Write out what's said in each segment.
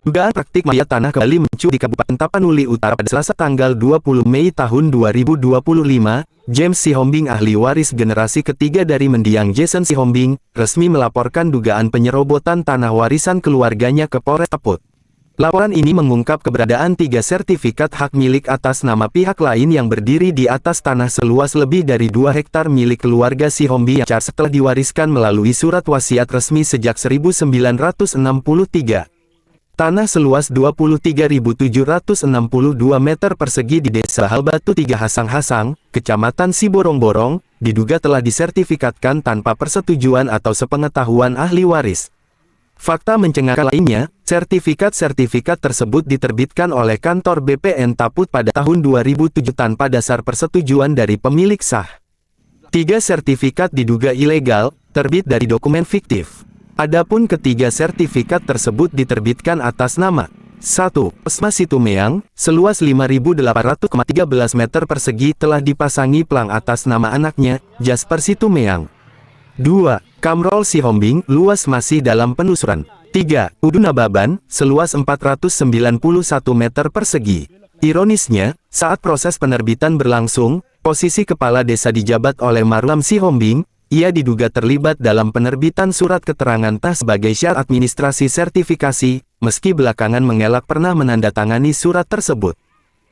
Dugaan praktik mafia tanah kembali mencuat di Kabupaten Tapanuli Utara pada Selasa tanggal 20 Mei tahun 2025. James Sihombing, ahli waris generasi ketiga dari mendiang Jason Sihombing, resmi melaporkan dugaan penyerobotan tanah warisan keluarganya ke Polres Taput. Laporan ini mengungkap keberadaan 3 sertifikat hak milik atas nama pihak lain yang berdiri di atas tanah seluas lebih dari 2 hektar milik keluarga Sihombing yang setelah diwariskan melalui surat wasiat resmi sejak 1963. Tanah seluas 23.762 meter persegi di Desa Halbatu 3 Hasang-Hasang, Kecamatan Siborong-Borong, diduga telah disertifikatkan tanpa persetujuan atau sepengetahuan ahli waris. Fakta mencengangkan lainnya, sertifikat-sertifikat tersebut diterbitkan oleh kantor BPN Taput pada tahun 2007 tanpa dasar persetujuan dari pemilik sah. 3 sertifikat diduga ilegal, terbit dari dokumen fiktif. Adapun ketiga sertifikat tersebut diterbitkan atas nama 1. Esma Situmeang, seluas 5.800,13 meter persegi telah dipasangi plang atas nama anaknya, Jasper Situmeang. 2. Kamrol Sihombing, luas masih dalam penelusuran. 3. Uduna Baban, seluas 491 meter persegi. Ironisnya, saat proses penerbitan berlangsung, posisi kepala desa dijabat oleh Marlam Sihombing. Ia diduga terlibat dalam penerbitan surat keterangan tanah sebagai syarat administrasi sertifikasi, meski belakangan mengelak pernah menandatangani surat tersebut.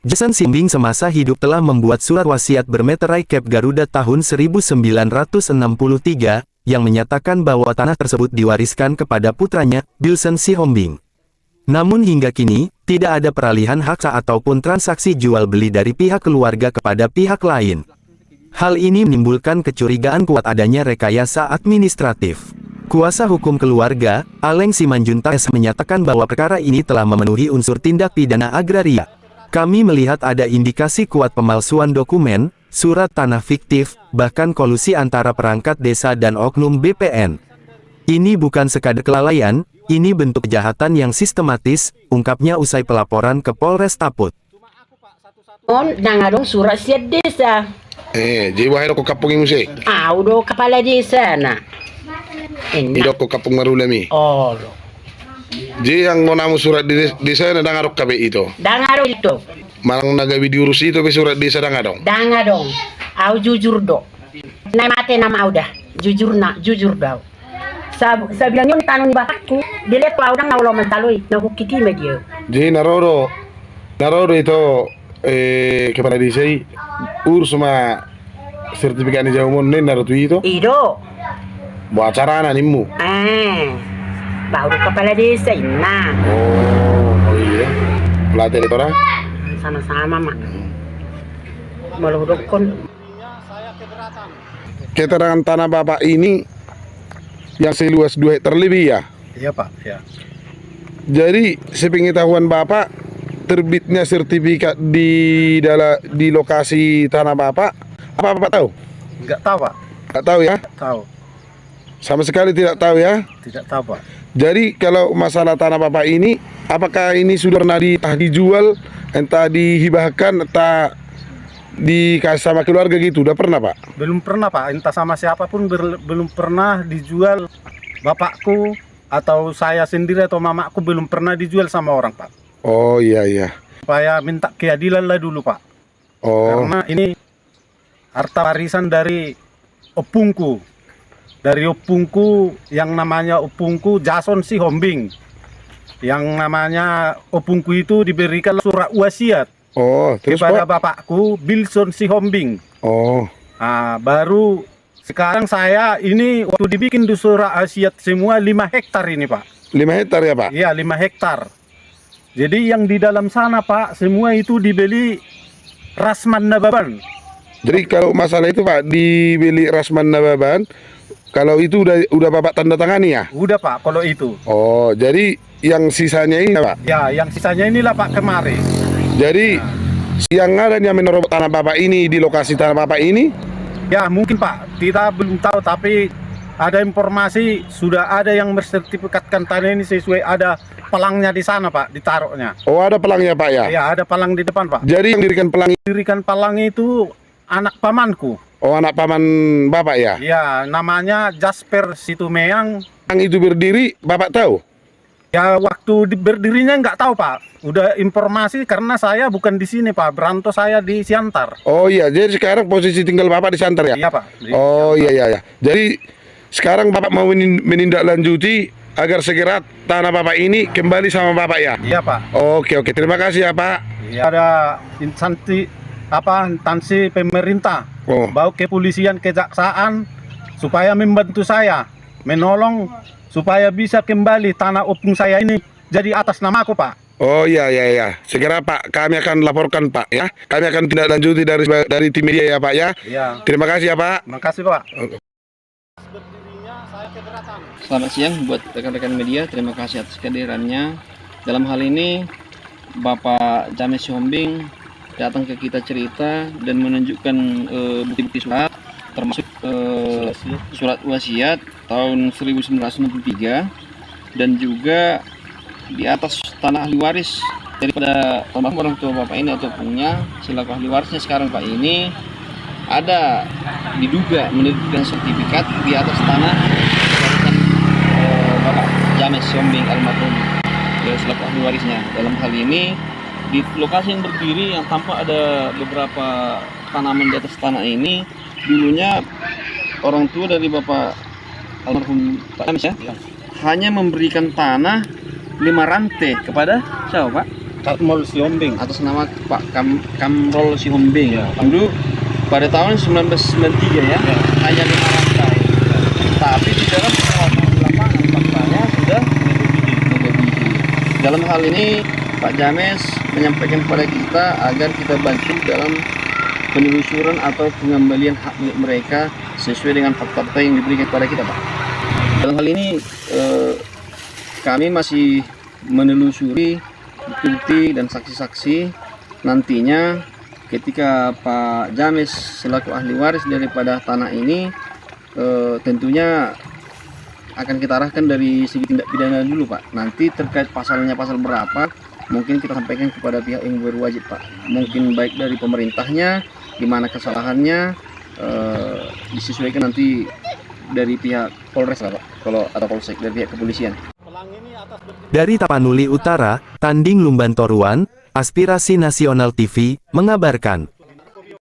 Jason Sihombing semasa hidup telah membuat surat wasiat bermeterai Cap Garuda tahun 1963, yang menyatakan bahwa tanah tersebut diwariskan kepada putranya, Bilson Sihombing. Namun hingga kini, tidak ada peralihan hak sah ataupun transaksi jual beli dari pihak keluarga kepada pihak lain. Hal ini menimbulkan kecurigaan kuat adanya rekayasa administratif. Kuasa hukum keluarga, Aleng Simanjuntak menyatakan bahwa perkara ini telah memenuhi unsur tindak pidana agraria. Kami melihat ada indikasi kuat pemalsuan dokumen, surat tanah fiktif, bahkan kolusi antara perangkat desa dan oknum BPN. Ini bukan sekadar kelalaian, ini bentuk kejahatan yang sistematis, ungkapnya usai pelaporan ke Polres Taput. Nangadong surat siat desa. Jiwa hero ko kapung imusi. Udah kepala desa na. Hiro ko kapung marulami. Oh. Ji yang mau namu surat di desa na dangarok kabe itu. Dangaro itu. Malang nagawi diurus itu be surat desa dangadong. Dangadong. Jujur do. Na mate nama udah. Jujur do. Sa bilang yun tanong ni bakatku. Dile ko udang na ulo mentaloy. Nagukiki medio. Ji naroro itu kepala desa urus sama sertifikat ni jauh mon naruto itu. Ido. Buat acara animu. Baru kepala desa ina. Oh iya. Pelatih itu orang. Sama-sama mak. Meludukkan. Keterangan tanah bapak ini yang seluas 2 hektar lebih ya? Iya pak, ya. Jadi sepengetahuan bapak, terbitnya sertifikat di lokasi tanah bapak, apa bapak tahu? Enggak tahu pak. Enggak tahu ya? Tahu. Sama sekali tidak tahu ya? Tidak tahu pak. Jadi kalau masalah tanah bapak ini, apakah ini sudah pernah dijual, entah dihibahkan, entah dikasih sama keluarga gitu? Udah pernah pak? Belum pernah pak. Entah sama siapapun belum pernah dijual. Bapakku atau saya sendiri atau mamaku belum pernah dijual sama orang pak. Oh iya iya. Supaya minta keadilan lah dulu pak. Oh. Karena ini harta warisan dari opungku. Dari opungku yang namanya opungku Jason Sihombing. Yang namanya opungku itu diberikan surat wasiat. Oh, terus kepada pak? bapakku Bilson Sihombing. Oh. Baru sekarang saya ini waktu dibikin di surat wasiat semua 5 hektar ini pak. 5 hektar ya pak? Iya 5 hektar. Jadi yang di dalam sana Pak, semua itu dibeli Rasman Nababan. Jadi kalau masalah itu Pak, dibeli Rasman Nababan, kalau itu udah Bapak tanda tangani ya? Udah Pak, kalau itu. Oh, jadi yang sisanya ini Pak? Ya, yang sisanya inilah Pak kemarin. Jadi yang adanya menerobos tanah Bapak ini di lokasi tanah Bapak ini? Ya mungkin Pak, kita belum tahu tapi ada informasi sudah ada yang bersertifikatkan tanah ini sesuai ada pelangnya di sana Pak, ditaruhnya. Oh ada pelangnya Pak ya? Ya ada palang di depan Pak. Jadi yang dirikan pelang itu anak pamanku. Oh anak paman Bapak ya? Ya namanya Jasper Situmeang. Yang itu berdiri Bapak tahu? Ya waktu berdirinya nggak tahu Pak. Udah informasi karena saya bukan di sini Pak. Beranto saya di Siantar. Oh iya, jadi sekarang posisi tinggal Bapak di Siantar ya? Iya Pak. Oh iya iya. Jadi sekarang Bapak mau menindaklanjuti agar segera tanah Bapak ini kembali sama Bapak ya? Iya Pak. Oke oke, terima kasih ya Pak. Ya, ada instansi pemerintah, Oh. baik kepolisian, kejaksaan, supaya membantu saya, menolong supaya bisa kembali tanah opung saya ini jadi atas nama aku Pak. Oh iya iya iya. Segera Pak, kami akan laporkan Pak ya. Kami akan tindak lanjuti dari tim media ya Pak ya. Iya. Terima kasih ya Pak. Terima kasih Pak. Selamat siang buat rekan-rekan media, terima kasih atas kehadirannya. Dalam hal ini, Bapak James Sihombing datang ke kita cerita dan menunjukkan bukti-bukti surat, termasuk surat wasiat tahun 1993 dan juga di atas tanah ahli waris daripada orang tua Bapak ini atau punya selaku ahli warisnya sekarang Pak ini ada diduga menerbitkan sertifikat di atas tanah Bapak James Sihombing almarhum selaku ahli warisnya. Dalam hal ini di lokasi yang berdiri yang tampak ada beberapa tanaman di atas tanah ini, dulunya orang tua dari Bapak almarhum Pak James ya, hanya memberikan tanah 5 rantai kepada siapa Pak? Kamrol Sihombing. Atas nama Pak Kamrol Sihombing. Dulu pada tahun 1993 ya, hanya 5 rantai. Tapi di dalam lapangan faktanya sudah melebihi. Dalam hal ini Pak James menyampaikan kepada kita agar kita bantu dalam penelusuran atau pengembalian hak milik mereka sesuai dengan fakta-fakta yang diberikan kepada kita Pak. Dalam hal ini kami masih menelusuri bukti dan saksi-saksi. Nantinya ketika Pak James selaku ahli waris daripada tanah ini tentunya akan kita arahkan dari segi tindak pidana dulu Pak. Nanti terkait pasalnya pasal berapa mungkin kita sampaikan kepada pihak yang berwajib Pak. Mungkin baik dari pemerintahnya, di mana kesalahannya disesuaikan nanti dari pihak Polres lah Pak, kalau atau Polsek dari pihak kepolisian. Dari Tapanuli Utara, Tanding Lumban Toruan, Aspirasi Nasional TV, mengabarkan.